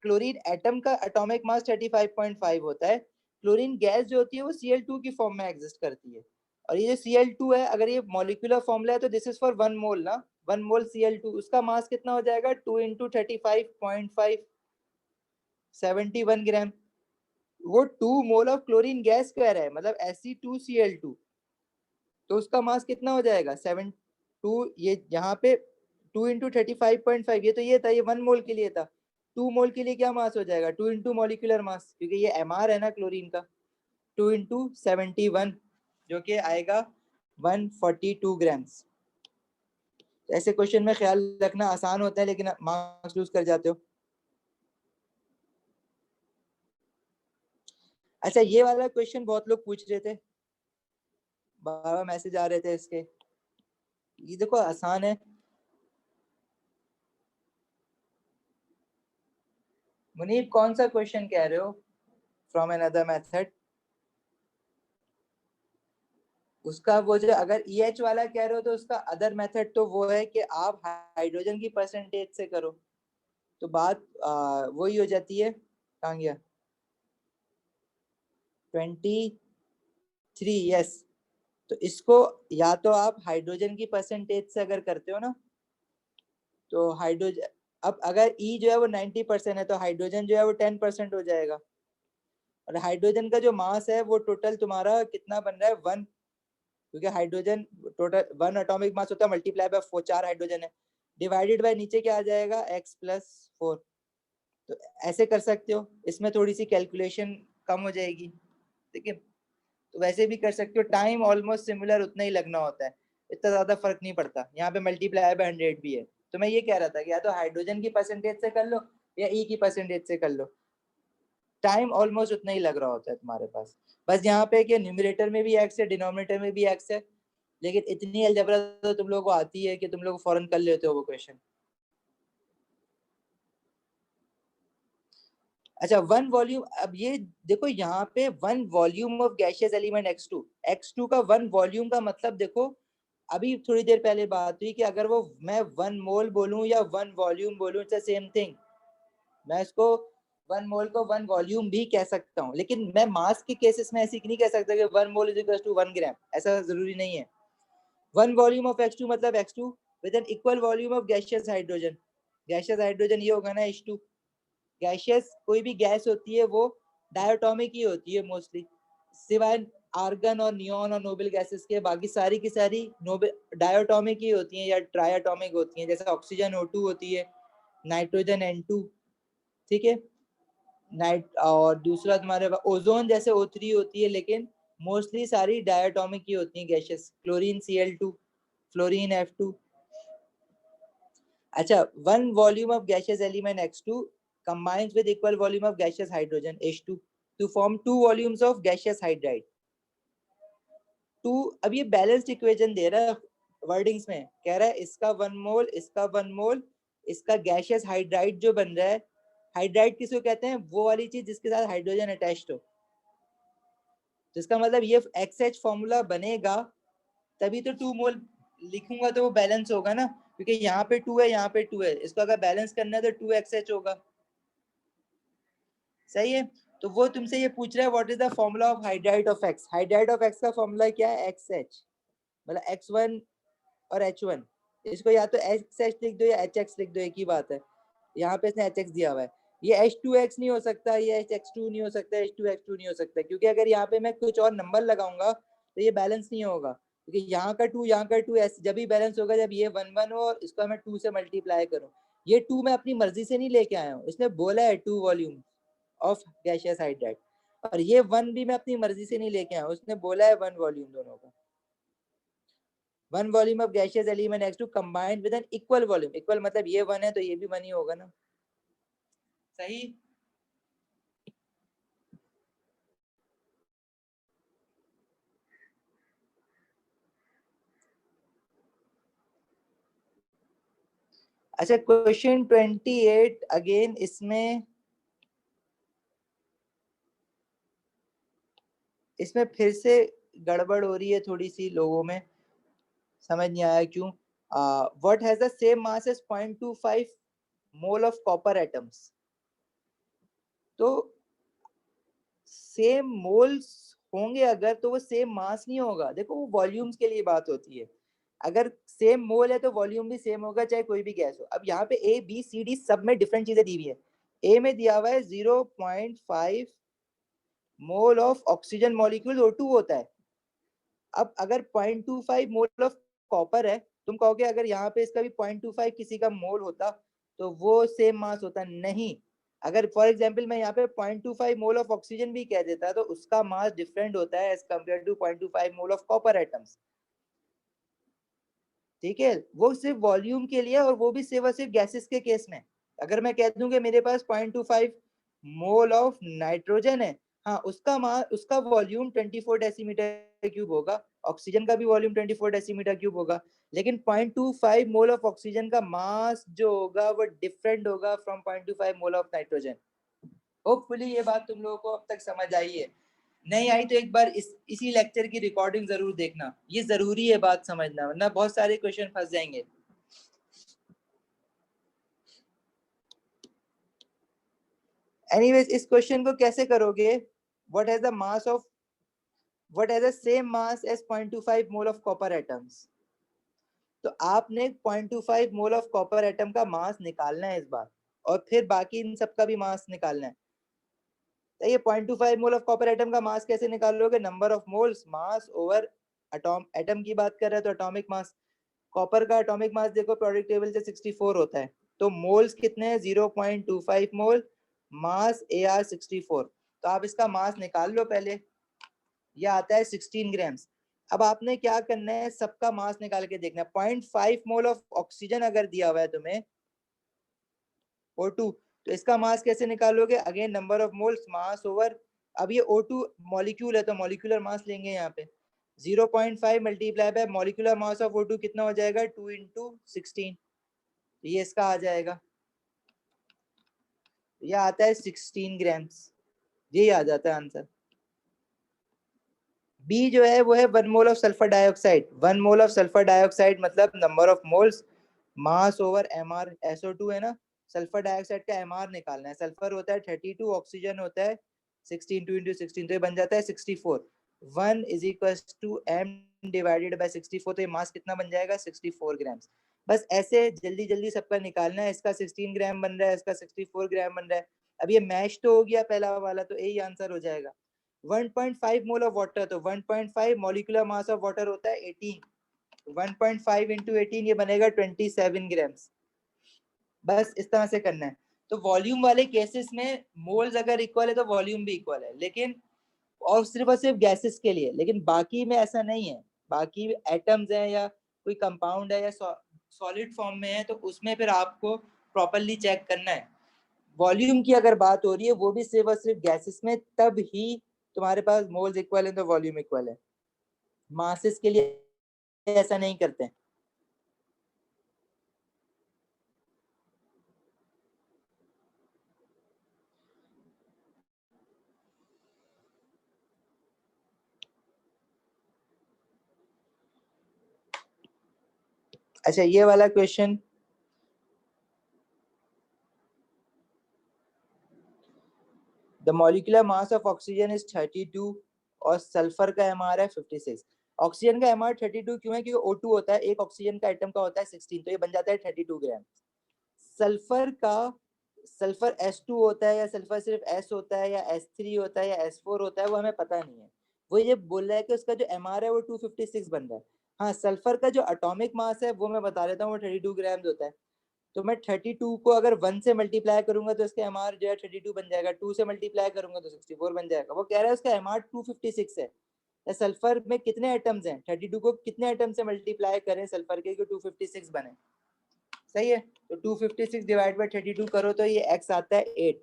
S1: क्लोरीन एटम का एटॉमिक मास 35.5 होता है। क्लोरीन गैस जो होती है वो Cl2 की फॉर्म में एग्जिस्ट करती है, और ये जो Cl2 है, अगर ये मॉलिक्यूलर फॉर्मूला है तो दिस इज फॉर 1 मोल ना, 1 मोल Cl2, उसका मास कितना हो जाएगा 2 इंटू 35.5, 71 ग्राम। वो 2 मोल ऑफ क्लोरीन गैस कह रहा है, मतलब Fe2Cl2, तो उसका मास कितना हो जाएगा 7.2, ये यहाँ पे 2 इंटू 35.5, ये तो ये था, ये 1 मोल के लिए था। 2 मोल के लिए क्या मास हो जाएगा 2 इंटू मॉलिक्यूलर मास, क्योंकि ये MR है ना क्लोरीन का, 2 इंटू 71 जो कि आएगा 142 ग्राम्स। तो ऐसे क्वेश्चन में ख्याल रखना, आसान होता है लेकिन मार्क्स लूज कर जाते हो। अच्छा ये वाला क्वेश्चन बहुत लोग पूछ रहे थे, बार मैसेज आ रहे थे इसके, ये देखो आसान है। मुनीब कौन सा क्वेश्चन कह रहे हो फ्रॉम अनदर मेथड? उसका वो जो अगर EH वाला कह रहे हो तो उसका अदर मेथड तो वो है कि आप हाइड्रोजन की परसेंटेज से करो, तो बात वही हो जाती है। कहाँ गया 23, यस। तो इसको या तो आप हाइड्रोजन की परसेंटेज से अगर करते हो ना, तो हाइड्रोजन, अब अगर E जो है वो 90% है तो हाइड्रोजन जो है वो 10% हो जाएगा, और हाइड्रोजन का जो मास है वो टोटल तुम्हारा कितना बन रहा है 1, क्योंकि हाइड्रोजन टोटल 1 एटॉमिक मास होता है, मल्टीप्लाई बाय 4, 4 हाइड्रोजन है, डिवाइडेड बाय नीचे क्या आ जाएगा x प्लस 4। तो ऐसे कर सकते हो, इसमें थोड़ी सी कैलकुलेशन कम हो जाएगी, ठीक है। तो वैसे भी कर सकते हो, टाइम ऑलमोस्ट सिमिलर उतना ही लगना होता है, इतना ज्यादा फर्क नहीं पड़ता। यहाँ पे मल्टीप्लाई बाय 100 भी है, तो मैं ये कह रहा था कि या तो हाइड्रोजन की परसेंटेज से कर लो या E की परसेंटेज से कर लो, टाइम ऑलमोस्ट उतना ही लग रहा होता है तुम्हारे पास। बस यहाँ पे कि न्यूमरेटर में भी x है, डिनोमिनेटर में भी x है, लेकिन इतनी अलजेब्रा तो तुम लोगों को आती है कि तुम लोग फौरन कर लेते हो वो क्वेश्चन। अच्छा 1 वॉल्यूम, अब ये देखो यहाँ पे 1 volume of gaseous element x2 का 1 वॉल्यूम का मतलब देखो, अभी थोड़ी देर पहले बात हुई कि अगर वो मैं 1 मोल बोलूं या 1 वॉल्यूम बोलूं, इट्स सेम थिंग। मैं इसको 1 मोल को 1 वॉल्यूम भी कह सकता हूँ, लेकिन मैं मास के केसेस में ऐसी नहीं कह सकता कि 1 मोल इज इक्वल टू 1 ग्राम, ऐसा जरूरी नहीं है। 1 वॉल्यूम ऑफ x2 मतलब x2 with an equal volume of gaseous hydrogen. Gaseous hydrogen ये होगा ना H2। गैसियस कोई भी गैस होती है वो डायटोमिक ही होती है मोस्टली, सिवाय आर्गन और नियॉन और नोबल गैसेस के, बाकी सारी की सारी नोबल डायटोमिक ही होती हैं या ट्रायटोमिक होती हैं, जैसे ऑक्सीजन O2 होती है, नाइट्रोजन N2, ठीक है, नाइट, और दूसरा तुम्हारे पास ओजोन जैसे O3 होती है, लेकिन मोस्टली सारी डायटोमिक ही होती हैं gases, chlorine Cl2, fluorine F2। अच्छा 1 volume of gaseous element X2 combines with equal volume of gaseous hydrogen H2 to form 2 volumes of gaseous hydride। 2, अब ये बैलेंस्ड इक्वेशन दे रहा है, वर्डिंग्स में कह रहा है इसका 1 मोल, इसका 1 मोल, इसका गैसियस हाइड्राइड जो बन रहा है, हाइड्राइड किसको कहते हैं, वो वाली चीज जिसके साथ हाइड्रोजन अटैच्ड हो, जिसका मतलब ये XH फॉर्मूला बनेगा तभी तो 2 मोल लिखूंगा तो वो बैलेंस होगा ना, क्योंकि यहाँ पे 2 है यहाँ पे 2 है, इसको अगर बैलेंस करना है तो 2XH होगा, सही है। तो वो तुमसे ये पूछ रहा है what is the formula of hydride of x। Hydride of x का फॉर्मूला क्या है XH, मतलब X1 और H1, इसको या तो HH लिख दो या HX लिख दो, एक ही बात है। यहाँ पे इसने HX दिया हुआ है, ये H2X नहीं हो सकता, ये HX2 नहीं हो सकता, H2X2 नहीं हो सकता, क्योंकि अगर यहाँ पे मैं कुछ और नंबर लगाऊंगा तो ये बैलेंस नहीं होगा, क्योंकि यहाँ का 2 यहाँ का 2 ऐसे जब ही बैलेंस होगा जब ये 1 1 हो और इसको मैं 2 से मल्टीप्लाई करूँ। ये 2 मैं अपनी मर्जी से नहीं लेके आया हूँ, इसने बोला है 2 वॉल्यूम ऑफ गैसियस हाइड्राइड, और ये 1 भी मैं अपनी मर्जी से नहीं लेके आया हूँ, उसने बोला है 1 वॉल्यूम दोनों का। 1 volume of gaseous element X2 combined with an equal volume, equal मतलब ये 1 है तो ये भी 1 ही होगा ना, सही। अच्छा क्वेश्चन 28 अगेन, इसमें फिर से गड़बड़ हो रही है थोड़ी सी, लोगों में समझ नहीं आया क्यों। What has the same mass as 0.25 mole of copper atoms. तो सेम मोल्स होंगे अगर तो वो सेम मास नहीं होगा, देखो वो वॉल्यूम्स के लिए बात होती है, अगर सेम मोल है तो वॉल्यूम भी सेम होगा चाहे कोई भी गैस हो। अब यहाँ पे ए बी सी डी सब में डिफरेंट चीजें दी हुई है, ए में दिया हुआ है 0.5 mole of oxygen molecule O2 होता है। अब अगर 0.25 मोल ऑफ कॉपर है, तुम कहोगे अगर यहाँ पे इसका भी 0.25 किसी का मोल होता तो वो सेम मास होता, नहीं। अगर फॉर एग्जांपल मैं यहाँ पे 0.25 मोल ऑफ ऑक्सीजन भी कह देता तो उसका मास डिफरेंट होता है as compare to 0.25 mole of copper atoms, ठीक है। वो सिर्फ वॉल्यूम के लिए, और वो भी सिर्फ और सिर्फ गैसेस के केस में। अगर मैं कह दूं कि मेरे पास 0.25 मोल ऑफ नाइट्रोजन है, हाँ उसका वॉल्यूम 24 डेसीमीटर क्यूब होगा, ऑक्सीजन का भी वॉल्यूम 24 डेसीमीटर क्यूब होगा, लेकिन 0.25 मोल ऑफ ऑक्सीजन का मास जो होगा वो डिफरेंट होगा from 0.25 mole of nitrogen. Hopefully ये बात तुम लोगों को अब तक समझ आई है, नहीं आई तो एक बार इसी लेक्चर की रिकॉर्डिंग जरूर देखना, ये जरूरी है बात समझना, वरना बहुत सारे क्वेश्चन फंस जाएंगे। एनीवेज इस क्वेश्चन को कैसे करोगे, what has the mass of what has the same mass as 0.25 mole of copper atoms. तो आपने 0.25 मोल ऑफ कॉपर एटम का मास निकालना है इस बार, और फिर बाकी इन सब का भी मास निकालना है। तो ये 0.25 मोल ऑफ कॉपर एटम का मास कैसे निकालोगे, number of moles mass over atom की बात कर रहे हैं तो एटॉमिक मास। कॉपर का एटॉमिक मास देखो प्रोडक्ट टेबल से 64 होता है, तो मोल्स कितने हैं 0.25 मोल, मास AR 64, तो आप इसका मास निकाल लो पहले, यह आता है 16 ग्राम्स। अब आपने क्या करना है, सबका मास निकाल के देखना है। 0.5 मोल ऑफ ऑक्सीजन अगर दिया हुआ है तुम्हें O2, तो इसका मास कैसे निकालोगे, again number of moles mass over, अब ये O2 मॉलिक्यूल है तो मॉलिक्यूलर मास लेंगे यहाँ पे, 0.5 multiply by molecular mass of O2 कितना हो जाएगा 2 × 16, ये इसका आ जाएगा, ये आता है 16 ग्राम्स, यही आ जाता है आंसर। बी जो है वो है 1 mole of sulphur dioxide, 1 mole of sulphur dioxide मतलब number of moles mass over MR, SO2 है ना, सल्फर डाइऑक्साइड का MR निकालना है, सल्फर होता है 32, ऑक्सीजन होता है 16, 2 × 16 तो ये बन जाता है 64, 1 = m डिवाइडेड बाय 64, तो ये मास कितना बन जाएगा 64 ग्राम्स। बस ऐसे जल्दी जल्दी सबका निकालना है, इसका 16 ग्राम बन रहा है, इसका 64 ग्राम बन रहा है, अब ये मैच तो हो गया पहला वाला, तो यही आंसर हो जाएगा। 1.5 मोल ऑफ वाटर, तो 1.5 मॉलिक्यूलर मास ऑफ वाटर होता है 18, 1.5 × 18 ये बनेगा 27 ग्राम्स। बस इस तरह से करना है। तो वॉल्यूम वाले केसेस में मोल्स अगर इक्वल है तो वॉल्यूम भी इक्वल है, लेकिन और सिर्फ गैसेस के लिए, लेकिन बाकी में ऐसा नहीं है, बाकी एटम्स हैं या कोई कंपाउंड है या सॉलिड फॉर्म में है तो उसमें फिर आपको प्रॉपरली चेक करना है। वॉल्यूम की अगर बात हो रही है वो भी सिर्फ और सिर्फ गैसेस में, तब ही तुम्हारे पास मोल्स इक्वल है तो वॉल्यूम इक्वल है, मासेस के लिए ऐसा नहीं करते हैं। अच्छा ये वाला question, the molecular mass of oxygen is 32 और सल्फर का MR है 56। ऑक्सीजन का एमआर 32 क्यों है? क्योंकि O2 होता है, एक ऑक्सीजन का एटम का होता है 16, तो ये बन जाता है 32 ग्राम। सल्फर का, सल्फर S2 होता है या सल्फर सिर्फ S होता है या S3 होता है या S4 होता है, वो हमें पता नहीं है। वो ये बोल रहा है कि उसका जो एमआर है वो 256 बन रहा है। हाँ, सल्फर का जो एटॉमिक मास है वो मैं बता देता हूँ, वो 32 ग्राम होता है। तो मैं 32 को अगर 1 से मल्टीप्लाई करूंगा तो इसका एमआर जो है 32 बन जाएगा, 2 से मल्टीप्लाई करूंगा तो 64 बन जाएगा। वो कह रहा है उसका एमआर 256 है। सल्फर में कितने एटम्स हैं? 32 को कितने एटम से मल्टीप्लाई करें सल्फर के कि 256 बने? सही है, तो 256 डिवाइड बाय 32 करो तो ये x आता है 8।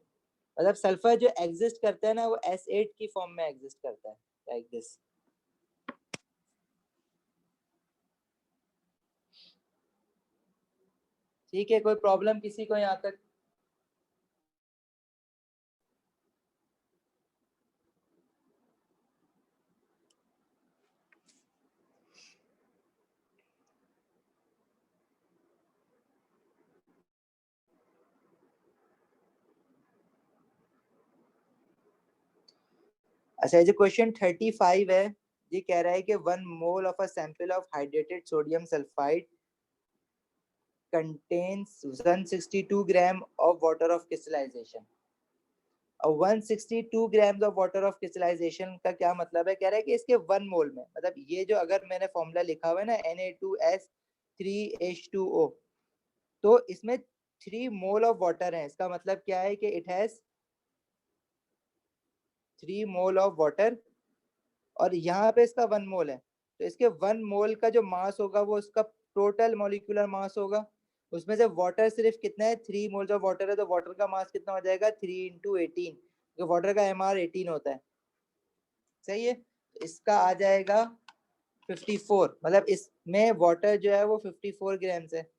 S1: मतलब सल्फर जो एग्जिस्ट करता है ना वो S8 की फॉर्म में एग्जिस्ट करता है, लाइक दिस। ठीक है, कोई प्रॉब्लम किसी को यहाँ तक? अच्छा, ये जो क्वेश्चन 35 है, ये कह रहा है कि 1 mole of a sample of hydrated sodium sulphide contains 162 gram of water of crystallization। और 162 grams of water of crystallisation का क्या मतलब है? कह रहा है कि इसके 1 मोल में, मतलब ये जो अगर मैंने फॉर्मूला लिखा हुआ है ना Na2S3H2O, तो इसमें 3 मोल ऑफ वाटर है। इसका मतलब क्या है कि it has 3 mole of water, और यहाँ पे इसका 1 मोल है। तो इसके 1 मोल का जो मास होगा वो उसका टोटल मॉलिक्यूलर मास होगा। उसमें से वाटर सिर्फ कितना है? 3 मोल्स ऑफ वाटर है, तो वाटर का मास कितना हो जाएगा? 3 × 18, क्योंकि वाटर का एमआर 18 होता है। सही है, इसका आ जाएगा 54, मतलब इसमें वाटर जो है वो 54 ग्राम्स है।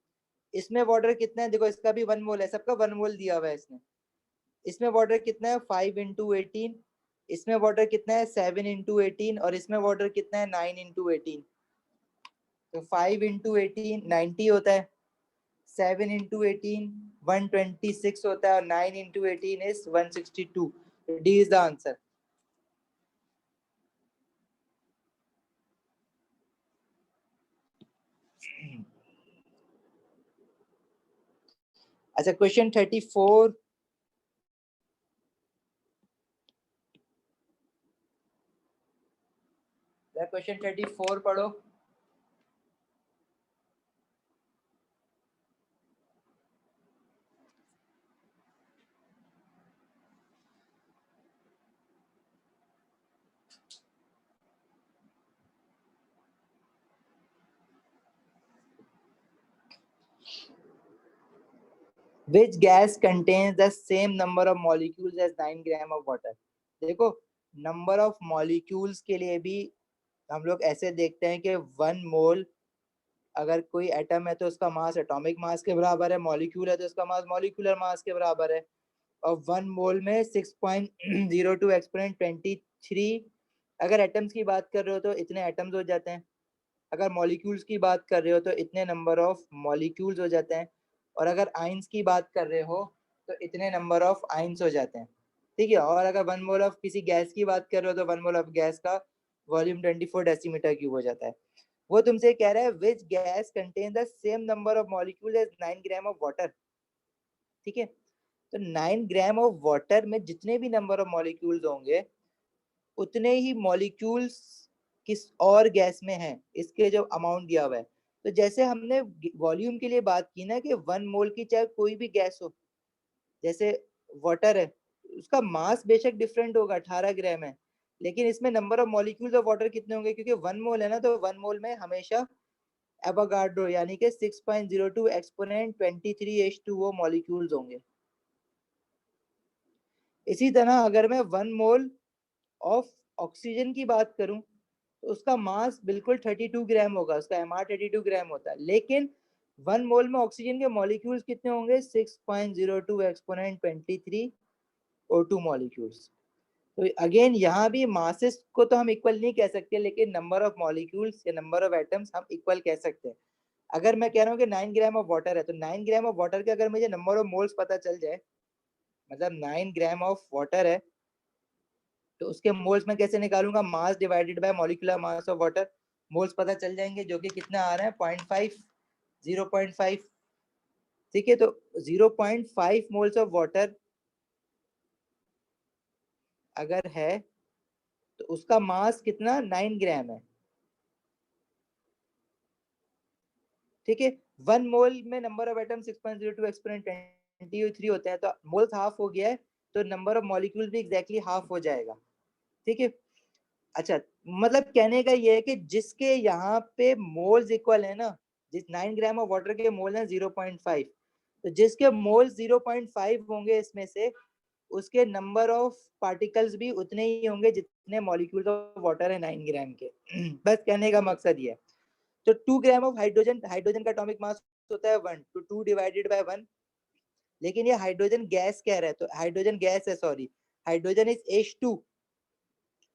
S1: इसमें वाटर कितना है? देखो इसका भी 1 मोल है, सबका 1 मोल दिया हुआ है इसने। इसमें वाटर कितना है? 5 × 18। इसमें वाटर कितना है? 7 × 18। और इसमें वाटर कितना है? 9 × 18। तो 5 × 18 90 होता है, 7 × 18 126 होता है, और 9 × 18 is 162। D is the answer. अच्छा, क्वेश्चन 34, क्वेश्चन 34 पढ़ो। Which gas contains the same number of molecules as 9 gram of water? देखो, नंबर ऑफ मॉलिक्यूल्स के लिए भी हम लोग ऐसे देखते हैं कि 1 मोल अगर कोई एटम है तो उसका मास एटॉमिक मास के बराबर है, मॉलिक्यूल है तो उसका मास मॉलिक्यूलर मास के बराबर है। और 1 मोल में 6.02 एक्सपोनेंट 23, अगर एटम्स की बात कर रहे हो तो इतने एटम्स हो जाते हैं। अगर मॉलिक्यूल्स की बात कर रहे हो तो इतने नंबर ऑफ मॉलिक्यूल्स हो जाते हैं। और अगर आइंस की बात कर रहे हो तो इतने नंबर ऑफ आइंस हो जाते हैं। ठीक है, और अगर 1 मोल ऑफ किसी गैस की बात कर रहे हो तो 1 मोल ऑफ गैस का वॉल्यूम 24 डेसीमीटर क्यूब हो जाता है। वो तुमसे कह रहा है which gas contain the same number of molecule as 9 gram of water. ठीक है, तो 9 ग्राम ऑफ वाटर में जितने भी नंबर ऑफ मॉलिक्यूल्स होंगे उतने ही मॉलिक्यूल्स किस और गैस में हैं, इसके जो अमाउंट दिया हुआ है। तो जैसे हमने वॉल्यूम के लिए बात की ना कि 1 मोल की चाहे कोई भी गैस हो, जैसे वाटर है, उसका मास बेशक डिफरेंट होगा, 18 ग्राम है, लेकिन इसमें number of molecules of water कितने होंगे? क्योंकि 1 मोल है ना, तो 1 मोल में हमेशा एवोगाड्रो यानी कि 6.02 एक्सपोनेंट 23H2O मॉलिक्यूल्स होंगे। इसी तरह अगर मैं 1 मोल ऑफ ऑक्सीजन की बात करूं तो उसका मास बिल्कुल 32 ग्राम होगा, उसका एमआर 32 ग्राम होता है, लेकिन 1 मोल में ऑक्सीजन के मॉलिक्यूल्स कितने होंगे? 6.02 एक्सपोनेंट 23 O2 मॉलिक्यूल्स। तो अगेन यहाँ भी मासेस को तो हम इक्वल नहीं कह सकते, लेकिन नंबर ऑफ मॉलिक्यूल्स या नंबर ऑफ एटम्स हम इक्वल कह सकते हैं। अगर मैं कह रहा हूँ कि 9 ग्राम ऑफ वाटर है, तो 9 ग्राम ऑफ वाटर के अगर मुझे नंबर ऑफ मोल्स पता चल जाए, मतलब 9 ग्राम ऑफ वाटर है, तो उसके मोल्स में कैसे निकालूंगा? Mass divided by molecular mass of water. Moles पता चल जाएंगे, जो कि कितना आ रहा है 0.5, 0.5। ठीक है, तो 0.5 मोल्स ऑफ वाटर अगर है तो उसका मास कितना 9 ग्राम है। ठीक है, 1 मोल में नंबर ऑफ एटम 6.02 एक्सपोनेंट 23 होते हैं, तो मोल्स हाफ हो गया है, तो नंबर ऑफ मॉलिक्यूल भी एग्जैक्टली हाफ हो जाएगा। ठीक है, अच्छा, मतलब कहने का ये है कि जिसके यहाँ पे मोल्स इक्वल है ना, जिस 9 ग्राम ऑफ वाटर के मोल है 0.5, तो जिसके मोल्स 0.5 होंगे इसमें से, उसके नंबर ऑफ पार्टिकल्स भी उतने ही होंगे जितने मॉलिक्यूल्स ऑफ वाटर है 9 ग्राम के। बस कहने का मकसद ये है। तो 2 ग्राम ऑफ हाइड्रोजन, हाइड्रोजन का एटॉमिक मास होता है 1, तो 2 डिवाइडेड बाय 1, लेकिन ये हाइड्रोजन गैस कह रहा है, तो हाइड्रोजन गैस है, सॉरी, हाइड्रोजन इज H2,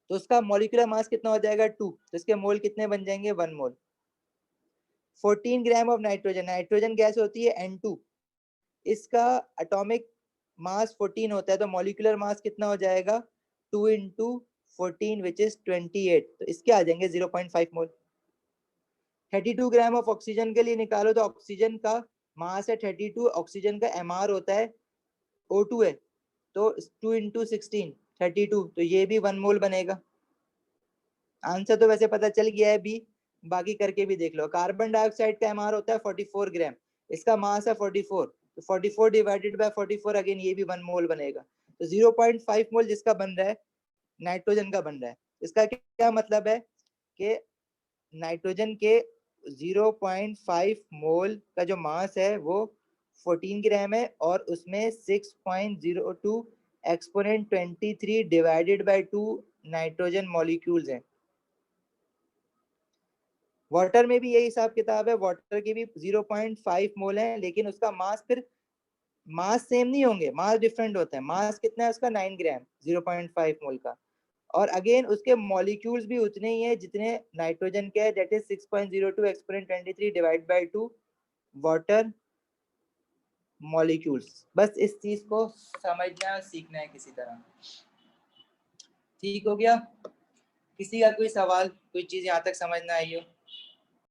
S1: तो उसका मॉलिक्यूलर मास कितना हो जाएगा 2, तो इसके मोल कितने बन जाएंगे 1 मोल। 14 gram of nitrogen, nitrogen gas होती है N2, इसका एटॉमिक मास 14 होता है, तो मॉलिक्यूलर मास कितना हो जाएगा 2 इंटू 14 विच इज 28, तो इसके आ जाएंगे 0.5 मोल। 32 ग्राम ऑफ ऑक्सीजन के लिए निकालो, तो ऑक्सीजन का मास है 32, ऑक्सीजन का MR होता है O2 है, तो 2 इंटू 16 32, तो ये भी 1 मोल बनेगा। आंसर तो वैसे पता चल गया है बी, बाकी करके भी देख लो। कार्बन डाइऑक्साइड का MR होता है 44 ग्राम, इसका मास है 44, तो 44 डिवाइडेड बाय 44, अगेन ये भी 1 मोल बनेगा। तो 0.5 मोल जिसका बन रहा है नाइट्रोजन का बन रहा है। इसका क्या मतलब है कि नाइट्रोजन के 0.5 मोल का जो मास है वो 14 ग्राम है, और उसमें 6.02 exponent 23 divided by 2 nitrogen molecules हैं। वाटर में भी यही हिसाब किताब है, वाटर की भी 0.5 मोल है, लेकिन उसका मास फिर मास सेम नहीं होंगे, मास डिफरेंट होता है। मास कितना है उसका 9 ग्राम 0.5 मोल का, और अगेन उसके मॉलिक्यूल्स भी उतने ही है जितने नाइट्रोजन के है, that is 6.02 exponent 23 divide by 2 water molecules. बस इस चीज को समझना और सीखना है किसी तरह। ठीक हो गया? किसी का कोई सवाल, कोई चीज यहाँ तक समझ ना आई हो?